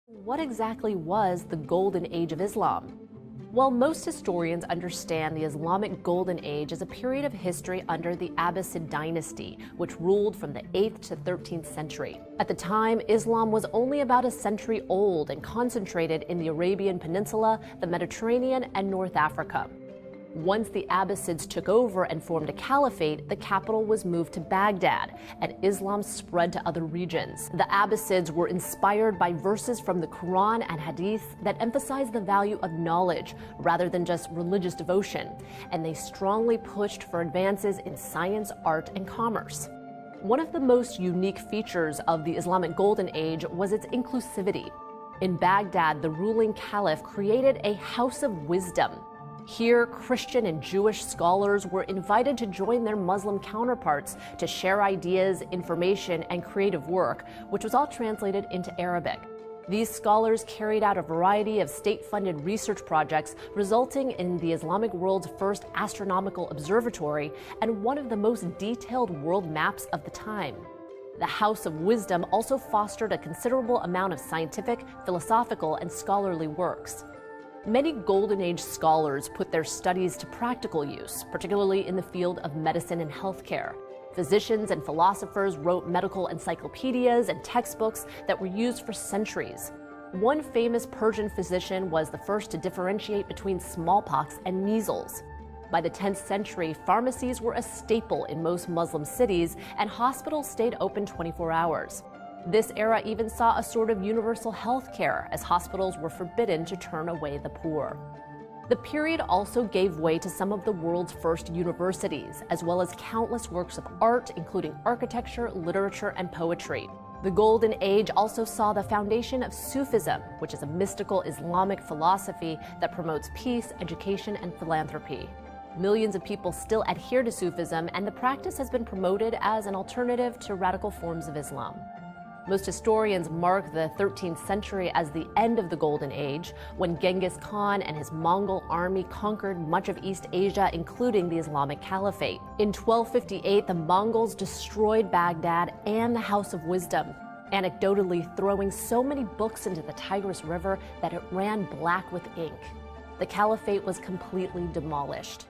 What exactly was the Golden Age of Islam? Well, most historians understand the Islamic Golden Age as a period of history under the Abbasid dynasty, which ruled from the 8th to 13th century. At the time, Islam was only about a century old and concentrated in the Arabian Peninsula, the Mediterranean, and North Africa. Once the Abbasids took over and formed a caliphate, the capital was moved to Baghdad, and Islam spread to other regions. The Abbasids were inspired by verses from the Quran and Hadith that emphasized the value of knowledge rather than just religious devotion, and they strongly pushed for advances in science, art, and commerce. One of the most unique features of the Islamic Golden Age was its inclusivity. In Baghdad, the ruling caliph created a house of wisdom. Here, Christian and Jewish scholars were invited to join their Muslim counterparts to share ideas, information, and creative work, which was all translated into Arabic. These scholars carried out a variety of state-funded research projects, resulting in the Islamic world's first astronomical observatory and one of the most detailed world maps of the time. The House of Wisdom also fostered a considerable amount of scientific, philosophical, and scholarly works. Many Golden Age scholars put their studies to practical use, particularly in the field of medicine and healthcare. Physicians and philosophers wrote medical encyclopedias and textbooks that were used for centuries. One famous Persian physician was the first to differentiate between smallpox and measles. By the 10th century, pharmacies were a staple in most Muslim cities, and hospitals stayed open 24 hours. This era even saw a sort of universal health care, as hospitals were forbidden to turn away the poor. The period also gave way to some of the world's first universities, as well as countless works of art, including architecture, literature, and poetry. The Golden Age also saw the foundation of Sufism, which is a mystical Islamic philosophy that promotes peace, education, and philanthropy. Millions of people still adhere to Sufism, and the practice has been promoted as an alternative to radical forms of Islam. Most historians mark the 13th century as the end of the Golden Age, when Genghis Khan and his Mongol army conquered much of East Asia, including the Islamic Caliphate. In 1258, the Mongols destroyed Baghdad and the House of Wisdom, anecdotally throwing so many books into the Tigris River that it ran black with ink. The Caliphate was completely demolished.